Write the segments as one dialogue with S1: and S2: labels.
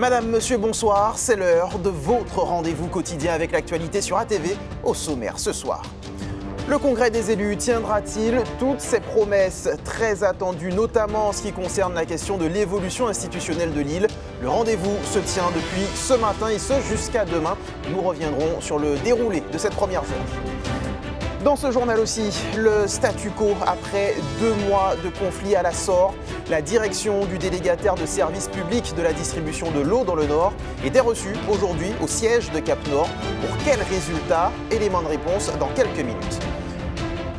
S1: Madame, monsieur, bonsoir, c'est l'heure de votre rendez-vous quotidien avec l'actualité sur ATV, au sommaire ce soir. Le congrès des élus tiendra-t-il toutes ses promesses très attendues, notamment en ce qui concerne la question de l'évolution institutionnelle de l'île? Le rendez-vous se tient depuis ce matin et ce jusqu'à demain. Nous reviendrons sur le déroulé de cette première journée. Dans ce journal aussi, le statu quo après 2 mois de conflit à la SOR. La direction du délégataire de services publics de la distribution de l'eau dans le Nord était reçue aujourd'hui au siège de Cap-Nord. Pour quels résultats? Éléments de réponse dans quelques minutes.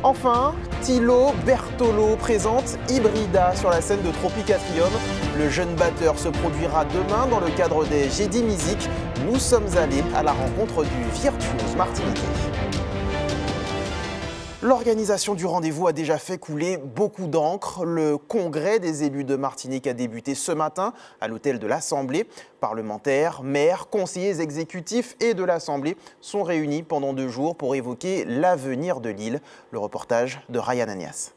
S1: Enfin, Thilo Bertolo présente Hybrida sur la scène de Tropicatrium. Le jeune batteur se produira demain dans le cadre des Jeudi Musique. Nous sommes allés à la rencontre du virtuose martiniquais. L'organisation du rendez-vous a déjà fait couler beaucoup d'encre. Le congrès des élus de Martinique a débuté ce matin à l'hôtel de l'Assemblée. Parlementaires, maires, conseillers exécutifs et de l'Assemblée sont réunis pendant 2 jours pour évoquer l'avenir de l'île. Le reportage de Ryan Agnès.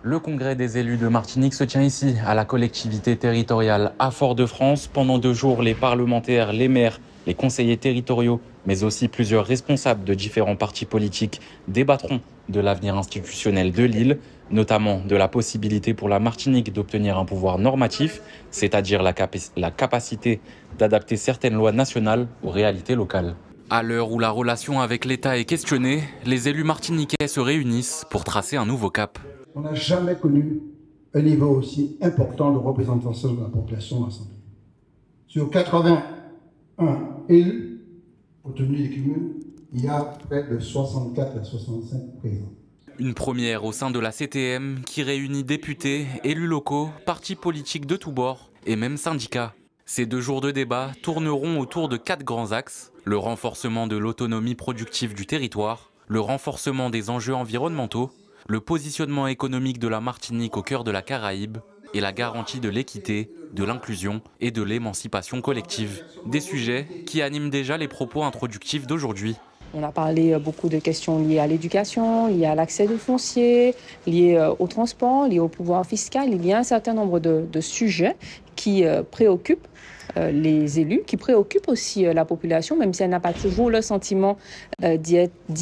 S2: Le congrès des élus de Martinique se tient ici, à la collectivité territoriale à Fort-de-France. Pendant 2 jours, les parlementaires, les maires, les conseillers territoriaux, mais aussi plusieurs responsables de différents partis politiques débattront de l'avenir institutionnel de l'île, notamment de la possibilité pour la Martinique d'obtenir un pouvoir normatif, c'est-à-dire la capacité d'adapter certaines lois nationales aux réalités locales. À l'heure où la relation avec l'État est questionnée, les élus martiniquais se réunissent pour tracer un nouveau cap.
S3: On n'a jamais connu un niveau aussi important de représentation de la population dans l'Assemblée. Sur 81 élus obtenus des cumuls, il y a près de 64 à 65 présents.
S2: Une première au sein de la CTM qui réunit députés, élus locaux, partis politiques de tous bords et même syndicats. Ces 2 jours de débat tourneront autour de 4 grands axes: le renforcement de l'autonomie productive du territoire, le renforcement des enjeux environnementaux, le positionnement économique de la Martinique au cœur de la Caraïbe et la garantie de l'équité, de l'inclusion et de l'émancipation collective. Des sujets qui animent déjà les propos introductifs d'aujourd'hui.
S4: On a parlé beaucoup de questions liées à l'éducation, liées à l'accès au foncier, liées au transport, liées au pouvoir fiscal. Il y a un certain nombre de sujets qui préoccupent les élus, qui préoccupent aussi la population, même si elle n'a pas toujours le sentiment d'y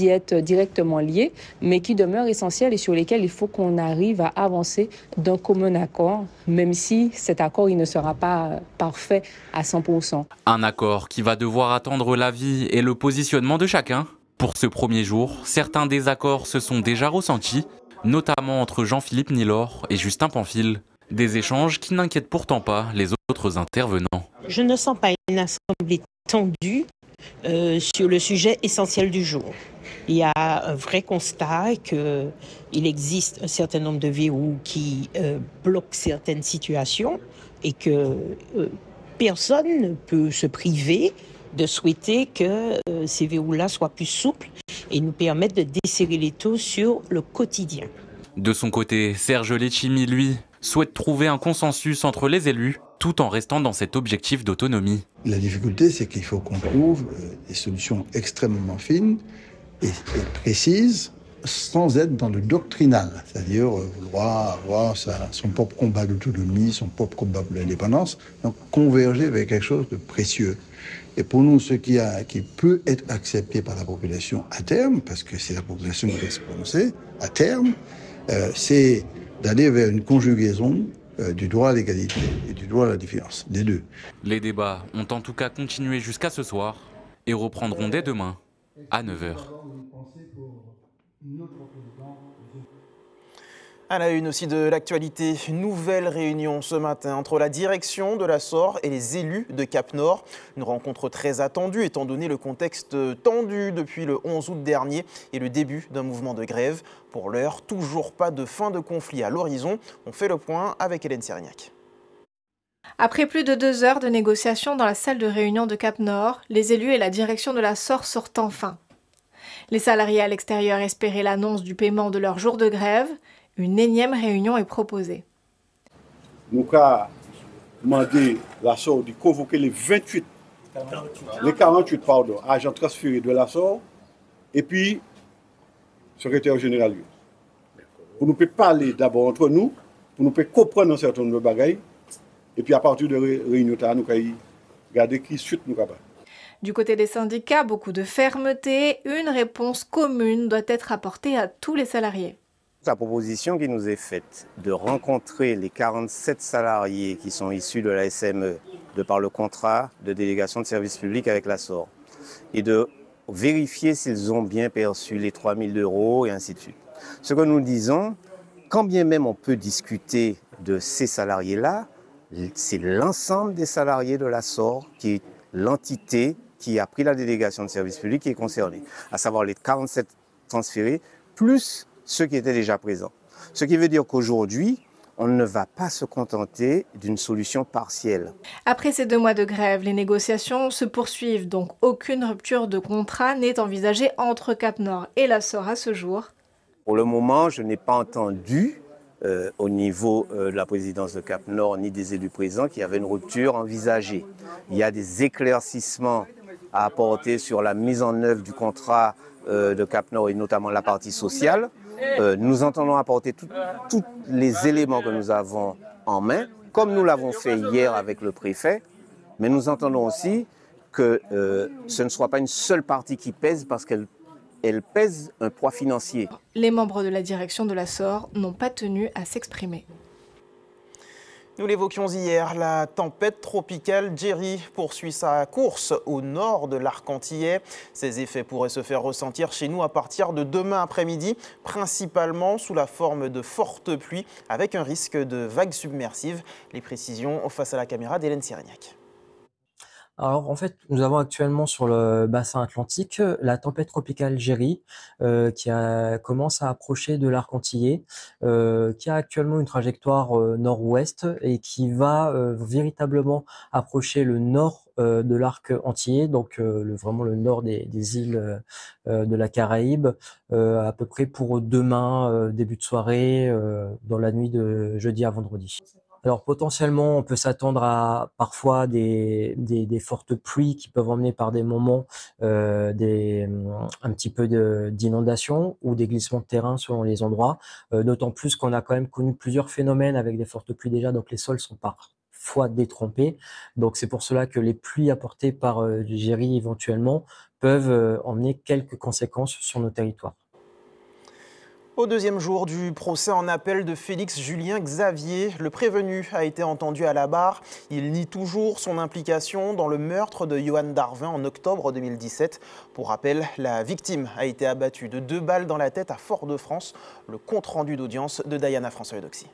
S4: être directement liée, mais qui demeurent essentiels et sur lesquels il faut qu'on arrive à avancer d'un commun accord, même si cet accord il ne sera pas parfait à 100%.
S2: Un accord qui va devoir attendre l'avis et le positionnement de chacun. Pour ce premier jour, certains désaccords se sont déjà ressentis, notamment entre Jean-Philippe Nilor et Justin Pamphile. Des échanges qui n'inquiètent pourtant pas les autres intervenants.
S5: Je ne sens pas une assemblée tendue sur le sujet essentiel du jour. Il y a un vrai constat qu'il existe un certain nombre de verrous qui bloquent certaines situations et que personne ne peut se priver de souhaiter que ces verrous-là soient plus souples et nous permettent de desserrer les taux sur le quotidien.
S2: De son côté, Serge Letchimy, lui, souhaite trouver un consensus entre les élus, tout en restant dans cet objectif d'autonomie.
S3: La difficulté, c'est qu'il faut qu'on trouve des solutions extrêmement fines et précises, sans être dans le doctrinal, c'est-à-dire vouloir avoir son propre combat d'autonomie, son propre combat pour l'indépendance, donc converger vers quelque chose de précieux. Et pour nous, ce qui peut être accepté par la population à terme, parce que c'est la population qui va se prononcer, à terme, c'est d'aller vers une conjugaison du droit à l'égalité et du droit à la différence, des deux.
S2: Les débats ont en tout cas continué jusqu'à ce soir et reprendront dès demain à 9h.
S1: À la une aussi de l'actualité, une nouvelle réunion ce matin entre la direction de la SOR et les élus de Cap-Nord. Une rencontre très attendue étant donné le contexte tendu depuis le 11 août dernier et le début d'un mouvement de grève. Pour l'heure, toujours pas de fin de conflit à l'horizon. On fait le point avec Hélène Sérignac.
S6: Après plus de 2 heures de négociations dans la salle de réunion de Cap-Nord, les élus et la direction de la SOR sortent enfin. Les salariés à l'extérieur espéraient l'annonce du paiement de leur jour de grève. Une énième réunion est proposée.
S7: Nous avons demandé la SOR de convoquer les 48 agents transférés de la SOR et puis secrétaire général. Pour nous parler d'abord entre nous, pour nous comprendre un certain nombre de bagailles et puis à partir de réunion, nous allons Regardez qui suite nous capables.
S6: Du côté des syndicats, beaucoup de fermeté. Une réponse commune doit être apportée à tous les salariés.
S8: La proposition qui nous est faite de rencontrer les 47 salariés qui sont issus de la SME de par le contrat de délégation de service public avec la SOR et de vérifier s'ils ont bien perçu les 3 000 € et ainsi de suite. Ce que nous disons, quand bien même on peut discuter de ces salariés-là, c'est l'ensemble des salariés de la SOR qui est l'entité qui a pris la délégation de service public qui est concernée, à savoir les 47 transférés, plus ceux qui étaient déjà présents. Ce qui veut dire qu'aujourd'hui, on ne va pas se contenter d'une solution partielle.
S6: Après ces 2 mois de grève, les négociations se poursuivent, donc aucune rupture de contrat n'est envisagée entre Cap-Nord et la SOR à ce jour.
S8: Pour le moment, je n'ai pas entendu au niveau de la présidence de Cap-Nord ni des élus présents qu'il y avait une rupture envisagée. Il y a des éclaircissements à apporter sur la mise en œuvre du contrat de Cap-Nord et notamment la partie sociale. Nous entendons apporter tous les éléments que nous avons en main, comme nous l'avons fait hier avec le préfet, mais nous entendons aussi que ce ne soit pas une seule partie qui pèse parce qu'elle pèse un poids financier.
S6: Les membres de la direction de la SOR n'ont pas tenu à s'exprimer.
S1: Nous l'évoquions hier, la tempête tropicale Jerry poursuit sa course au nord de l'arc antillais. Ses effets pourraient se faire ressentir chez nous à partir de demain après-midi, principalement sous la forme de fortes pluies avec un risque de vagues submersives. Les précisions face à la caméra d'Hélène Sirignac.
S9: Alors en fait, nous avons actuellement sur le bassin atlantique la tempête tropicale Jerry qui commence à approcher de l'arc antillais, qui a actuellement une trajectoire nord-ouest et qui va véritablement approcher le nord de l'arc antillais, donc vraiment le nord des îles de la Caraïbe, à peu près pour demain, début de soirée, dans la nuit de jeudi à vendredi. Alors potentiellement, on peut s'attendre à parfois des fortes pluies qui peuvent emmener par des moments un petit peu d'inondation ou des glissements de terrain selon les endroits, d'autant plus qu'on a quand même connu plusieurs phénomènes avec des fortes pluies déjà, donc les sols sont parfois détrempés. Donc c'est pour cela que les pluies apportées par Jerry éventuellement peuvent emmener quelques conséquences sur nos territoires.
S1: Au 2e jour du procès en appel de Félix Julien Xavier, le prévenu a été entendu à la barre. Il nie toujours son implication dans le meurtre de Johan Darvin en octobre 2017. Pour rappel, la victime a été abattue de 2 balles dans la tête à Fort-de-France. Le compte-rendu d'audience de Diana François-Eudoxie.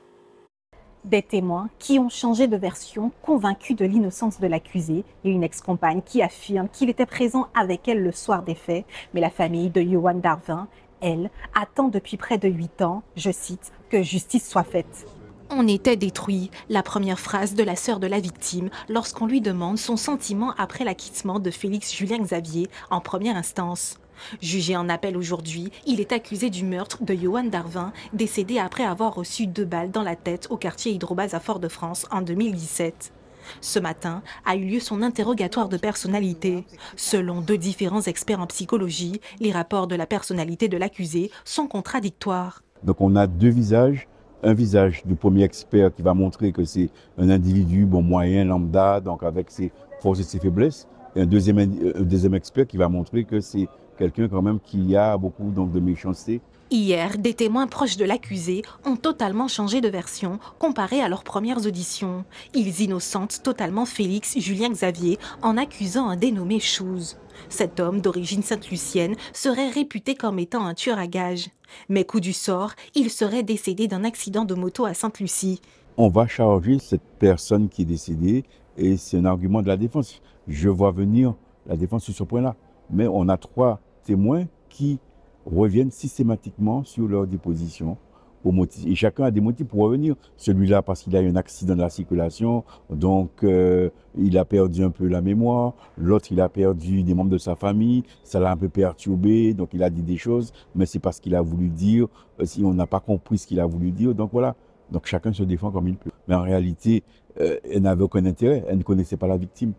S10: Des témoins qui ont changé de version, convaincus de l'innocence de l'accusé, et une ex-compagne qui affirme qu'il était présent avec elle le soir des faits. Mais la famille de Johan Darvin, elle, attend depuis près de 8 ans, je cite, que justice soit faite.
S11: On était détruit, la première phrase de la sœur de la victime lorsqu'on lui demande son sentiment après l'acquittement de Félix Julien Xavier en première instance. Jugé en appel aujourd'hui, il est accusé du meurtre de Johan Darvin, décédé après avoir reçu 2 balles dans la tête au quartier Hydrobase à Fort-de-France en 2017. Ce matin a eu lieu son interrogatoire de personnalité. Selon 2 différents experts en psychologie, les rapports de la personnalité de l'accusé sont contradictoires.
S12: Donc on a 2 visages. Un visage du premier expert qui va montrer que c'est un individu moyen, lambda, donc avec ses forces et ses faiblesses. Et un deuxième expert qui va montrer que c'est quelqu'un quand même qui a beaucoup de méchanceté.
S11: Hier, des témoins proches de l'accusé ont totalement changé de version comparé à leurs premières auditions. Ils innocentent totalement Félix Julien Xavier en accusant un dénommé Chouz. Cet homme d'origine sainte-lucienne serait réputé comme étant un tueur à gages. Mais coup du sort, il serait décédé d'un accident de moto à Sainte-Lucie.
S12: On va charger cette personne qui est décédée et c'est un argument de la défense. Je vois venir la défense sur ce point-là. Mais on a 3 témoins qui reviennent systématiquement sur leur déposition au motif. Et chacun a des motifs pour revenir. Celui-là parce qu'il a eu un accident de la circulation, donc il a perdu un peu la mémoire. L'autre, il a perdu des membres de sa famille, ça l'a un peu perturbé, donc il a dit des choses, mais c'est parce qu'il a voulu dire, si on n'a pas compris ce qu'il a voulu dire, donc voilà. Donc chacun se défend comme il peut. Mais en réalité, elle n'avait aucun intérêt, elle ne connaissait pas la victime.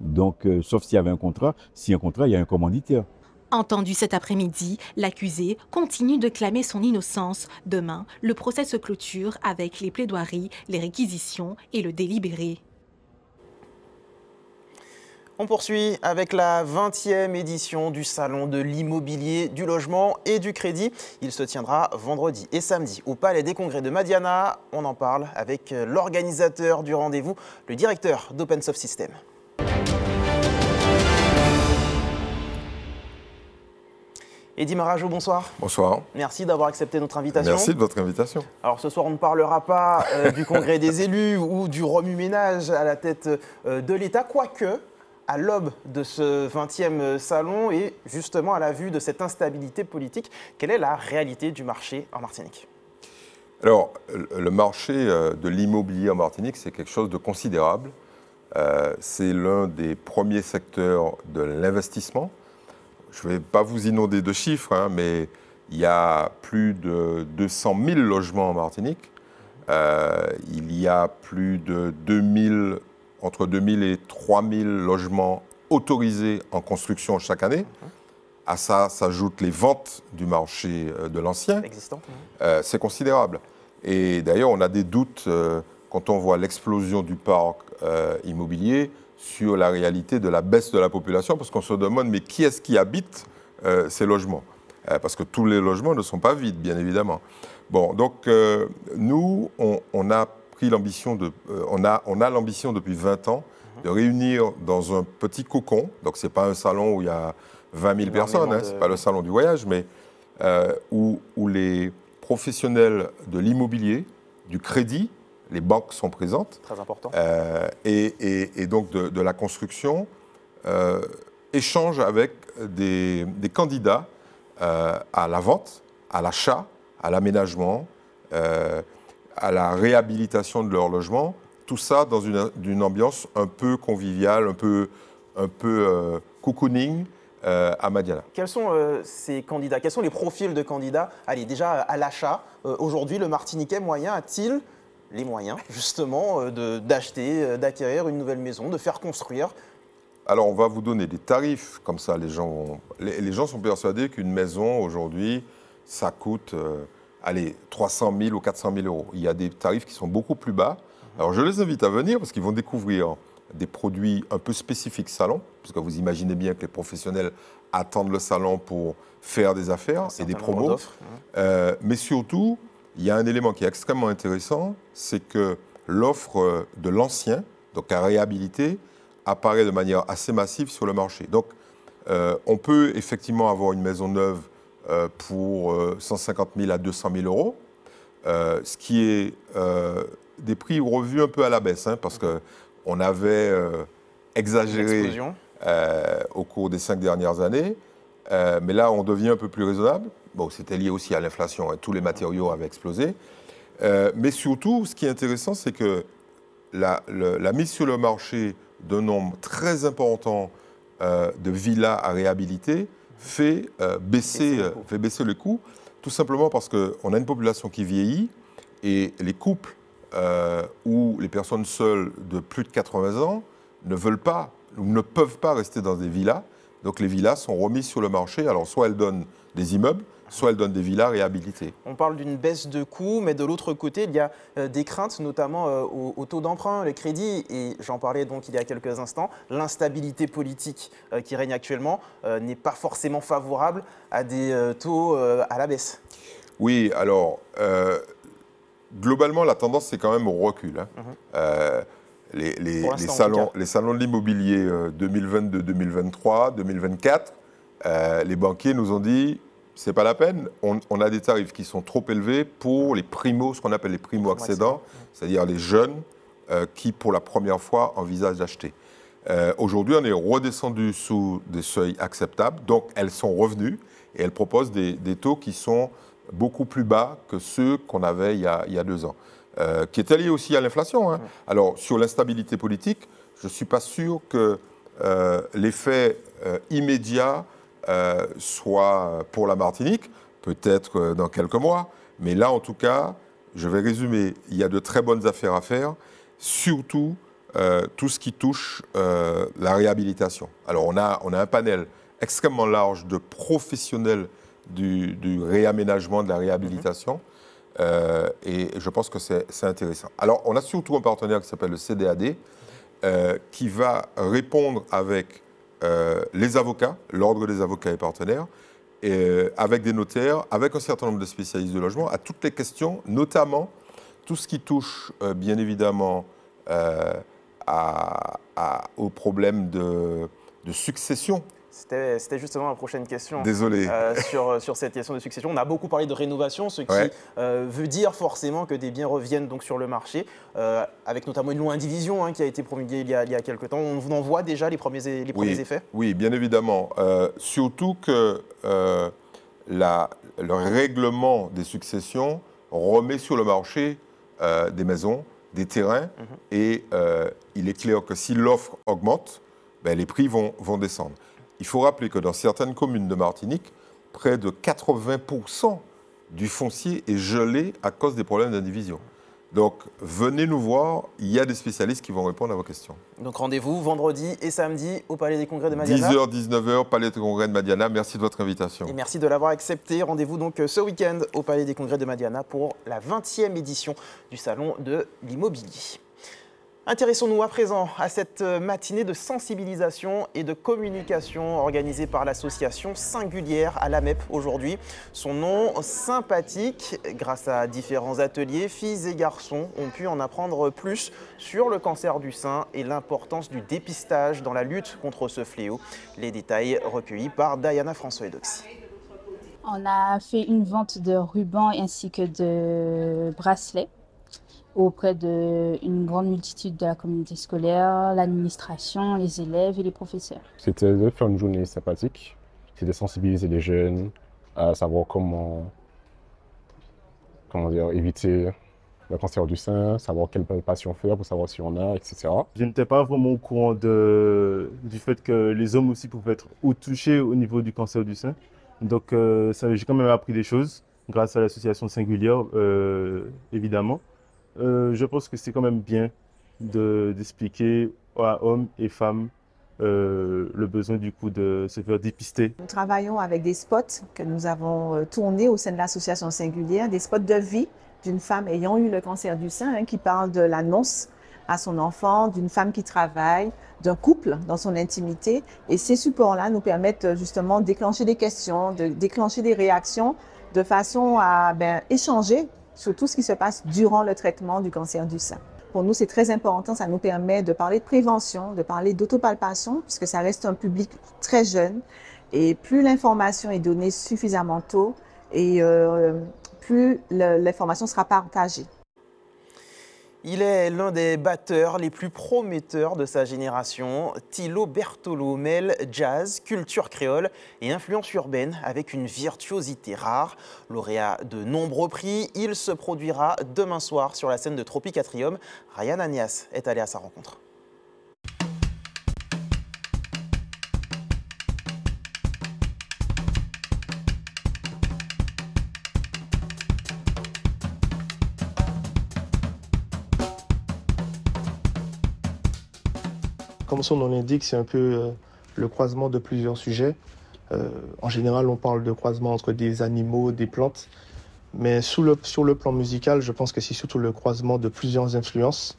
S12: Donc, sauf s'il y avait un contrat, s'il y a un contrat, il y a un commanditaire.
S11: Entendu cet après-midi, l'accusé continue de clamer son innocence. Demain, le procès se clôture avec les plaidoiries, les réquisitions et le délibéré.
S1: On poursuit avec la 20e édition du Salon de l'immobilier, du logement et du crédit. Il se tiendra vendredi et samedi au Palais des Congrès de Madiana. On en parle avec l'organisateur du rendez-vous, le directeur d'OpenSoft System. Eddy Marajo, bonsoir.
S13: Bonsoir.
S1: Merci d'avoir accepté notre invitation.
S13: Merci de votre invitation.
S1: Alors ce soir, on ne parlera pas du congrès des élus ou du remue-ménage à la tête de l'État, quoique à l'aube de ce 20e salon et justement à la vue de cette instabilité politique, quelle est la réalité du marché en Martinique?
S13: Alors, le marché de l'immobilier en Martinique, c'est quelque chose de considérable. C'est l'un des premiers secteurs de l'investissement. Je ne vais pas vous inonder de chiffres, hein, mais il y a plus de 200 000 logements en Martinique. Il y a plus de entre 2000 et 3000 logements autorisés en construction chaque année. À ça s'ajoutent les ventes du marché de l'ancien. C'est considérable. Et d'ailleurs, on a des doutes quand on voit l'explosion du parc immobilier sur la réalité de la baisse de la population, parce qu'on se demande, mais qui est-ce qui habite ces logements? Parce que tous les logements ne sont pas vides, bien évidemment. Bon, donc nous, on a pris l'ambition on a l'ambition depuis 20 ans de réunir dans un petit cocon, donc ce n'est pas un salon où il y a 20 000 personnes, hein, ce n'est pas le salon du voyage, mais où les professionnels de l'immobilier, du crédit, les banques sont présentes.
S1: Très important.
S13: Et donc de la construction, échangent avec des candidats à la vente, à l'achat, à l'aménagement, à la réhabilitation de leur logement. Tout ça dans une ambiance un peu conviviale, un peu cocooning à Madiana.
S1: Quels sont ces candidats? Quels sont les profils de candidats? Allez, déjà à l'achat, aujourd'hui, le Martiniquais moyen a-t-il les moyens, justement, d'acheter, d'acquérir une nouvelle maison, de faire construire?
S13: Alors, on va vous donner des tarifs, comme ça, les gens sont persuadés qu'une maison, aujourd'hui, ça coûte, 300 000 ou 400 000 euros. Il y a des tarifs qui sont beaucoup plus bas. Alors, je les invite à venir, parce qu'ils vont découvrir des produits un peu spécifiques salon, parce que vous imaginez bien que les professionnels attendent le salon pour faire des affaires et des promos. Mais surtout, il y a un élément qui est extrêmement intéressant, c'est que l'offre de l'ancien, donc à réhabiliter, apparaît de manière assez massive sur le marché. Donc, on peut effectivement avoir une maison neuve pour 150 000 à 200 000 euros, ce qui est des prix revus un peu à la baisse, hein, parce qu'on avait exagéré au cours des 5 dernières années, mais là, on devient un peu plus raisonnable. Bon, c'était lié aussi à l'inflation, hein, tous les matériaux avaient explosé. Mais surtout, ce qui est intéressant, c'est que la mise sur le marché d'un nombre très important de villas à réhabiliter fait baisser le coût, tout simplement parce qu'on a une population qui vieillit et les couples ou les personnes seules de plus de 80 ans ne veulent pas ou ne peuvent pas rester dans des villas. Donc les villas sont remises sur le marché. Alors soit elles donnent des immeubles, soit elles donnent des villas réhabilitées.
S1: On parle d'une baisse de coûts, mais de l'autre côté, il y a des craintes, notamment au taux d'emprunt, les crédits, et j'en parlais donc il y a quelques instants, l'instabilité politique qui règne actuellement n'est pas forcément favorable à des taux à la baisse.
S13: Oui, alors, globalement, la tendance, c'est quand même au recul. Hein. Les salons de l'immobilier 2022, 2023, 2024, les banquiers nous ont dit c'est pas la peine, on a des tarifs qui sont trop élevés pour les ce qu'on appelle les primo-accédants, c'est-à-dire les jeunes qui, pour la première fois, envisagent d'acheter. Aujourd'hui, on est redescendu sous des seuils acceptables, donc elles sont revenues et elles proposent des taux qui sont beaucoup plus bas que ceux qu'on avait il y a 2 ans. Qui est lié aussi à l'inflation. Hein. Alors, sur l'instabilité politique, je ne suis pas sûr que l'effet immédiat soit pour la Martinique, peut-être dans quelques mois, mais là, en tout cas, je vais résumer, il y a de très bonnes affaires à faire, surtout tout ce qui touche la réhabilitation. Alors, on a un panel extrêmement large de professionnels du réaménagement, de la réhabilitation, et je pense que c'est intéressant. Alors, on a surtout un partenaire qui s'appelle le CDAD, qui va répondre avec les avocats, l'ordre des avocats et partenaires, avec des notaires, avec un certain nombre de spécialistes de logement, à toutes les questions, notamment tout ce qui touche bien évidemment au problème de succession.
S1: C'était justement la prochaine question.
S13: Désolé.
S1: Sur cette question de succession. On a beaucoup parlé de rénovation, ce qui veut dire forcément que des biens reviennent donc sur le marché, avec notamment une loi indivision qui a été promulguée il y a quelques temps. On en voit déjà les premiers effets?
S13: Oui, bien évidemment. Surtout que le règlement des successions remet sur le marché des maisons, des terrains, et il est clair que si l'offre augmente, les prix vont descendre. Il faut rappeler que dans certaines communes de Martinique, près de 80% du foncier est gelé à cause des problèmes d'indivision. Donc, venez nous voir, il y a des spécialistes qui vont répondre à vos questions.
S1: Donc, rendez-vous vendredi et samedi au Palais des Congrès de Madiana.
S13: 10h, 19h, Palais des Congrès de Madiana. Merci de votre invitation.
S1: Et merci de l'avoir accepté. Rendez-vous donc ce week-end au Palais des Congrès de Madiana pour la 20e édition du Salon de l'immobilier. Intéressons-nous à présent à cette matinée de sensibilisation et de communication organisée par l'association Singulière à l'AMEP aujourd'hui. Son nom sympathique, grâce à différents ateliers, filles et garçons ont pu en apprendre plus sur le cancer du sein et l'importance du dépistage dans la lutte contre ce fléau. Les détails recueillis par Diana François-Edoxy.
S14: On a fait une vente de rubans ainsi que de bracelets auprès d'une grande multitude de la communauté scolaire, l'administration, les élèves et les professeurs.
S15: C'était de faire une journée sympathique, c'est de sensibiliser les jeunes à savoir comment éviter le cancer du sein, savoir quelle palpation faire pour savoir si on a, etc.
S16: Je n'étais pas vraiment au courant du fait que les hommes aussi pouvaient être touchés au niveau du cancer du sein. Donc j'ai quand même appris des choses grâce à l'association Singulière, évidemment. Je pense que c'est quand même bien d'expliquer à hommes et femmes le besoin du coup de se faire dépister.
S17: Nous travaillons avec des spots que nous avons tournés au sein de l'association Singulière, des spots de vie d'une femme ayant eu le cancer du sein, qui parle de l'annonce à son enfant, d'une femme qui travaille, d'un couple dans son intimité. Et ces supports-là nous permettent justement de déclencher des questions, de déclencher des réactions de façon à échanger sur tout ce qui se passe durant le traitement du cancer du sein. Pour nous, c'est très important, ça nous permet de parler de prévention, de parler d'autopalpation, puisque ça reste un public très jeune. Et plus l'information est donnée suffisamment tôt, et plus l'information sera partagée.
S1: Il est l'un des batteurs les plus prometteurs de sa génération. Thilo Bertolo mêle jazz, culture créole et influence urbaine avec une virtuosité rare. Lauréat de nombreux prix, il se produira demain soir sur la scène de Tropicatrium. Ryan Anias est allé à sa rencontre.
S16: Comme son nom l'indique, c'est un peu le croisement de plusieurs sujets. En général, on parle de croisement entre des animaux, des plantes. Mais sur le plan musical, je pense que c'est surtout le croisement de plusieurs influences,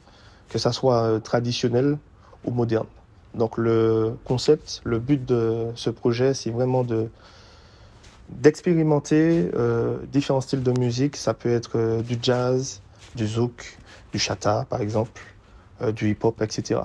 S16: que ça soit traditionnel ou moderne. Donc le concept, le but de ce projet, c'est vraiment d'expérimenter différents styles de musique. Ça peut être du jazz, du zouk, du chata par exemple, du hip-hop, etc.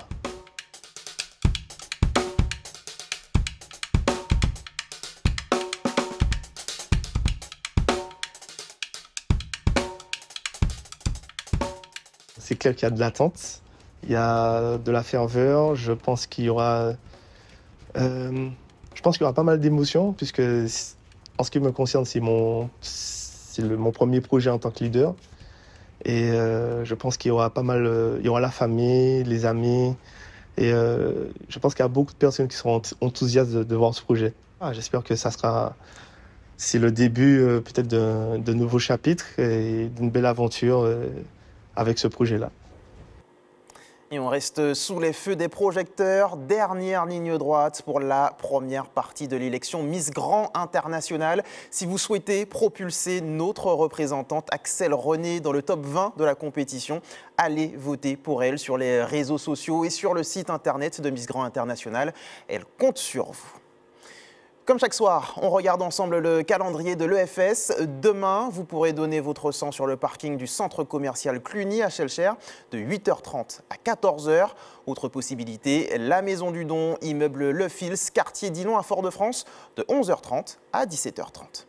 S16: C'est clair qu'il y a de l'attente, il y a de la ferveur. Je pense qu'il y aura pas mal d'émotions, puisque en ce qui me concerne, c'est mon premier projet en tant que leader. Et je pense qu'il y aura il y aura la famille, les amis. Et je pense qu'il y a beaucoup de personnes qui seront enthousiastes de voir ce projet. J'espère que c'est le début peut-être de nouveaux chapitres et d'une belle aventure avec ce projet-là.
S1: Et on reste sous les feux des projecteurs. Dernière ligne droite pour la première partie de l'élection Miss Grand International. Si vous souhaitez propulser notre représentante Axelle René dans le top 20 de la compétition, allez voter pour elle sur les réseaux sociaux et sur le site internet de Miss Grand International. Elle compte sur vous. Comme chaque soir, on regarde ensemble le calendrier de l'EFS. Demain, vous pourrez donner votre sang sur le parking du centre commercial Cluny à Schœlcher de 8h30 à 14h. Autre possibilité, la Maison du Don, immeuble Le Fils, quartier Dillon à Fort-de-France de 11h30 à 17h30.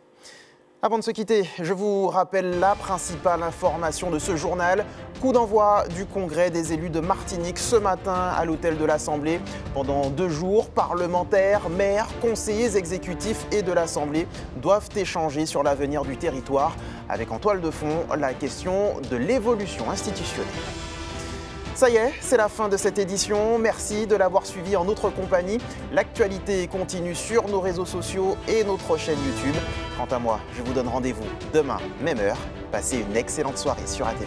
S1: Avant de se quitter, je vous rappelle la principale information de ce journal. Coup d'envoi du congrès des élus de Martinique ce matin à l'hôtel de l'Assemblée. Pendant 2 jours, parlementaires, maires, conseillers exécutifs et de l'Assemblée doivent échanger sur l'avenir du territoire avec en toile de fond la question de l'évolution institutionnelle. Ça y est, c'est la fin de cette édition. Merci de l'avoir suivi en notre compagnie. L'actualité continue sur nos réseaux sociaux et notre chaîne YouTube. Quant à moi, je vous donne rendez-vous demain, même heure. Passez une excellente soirée sur ATV.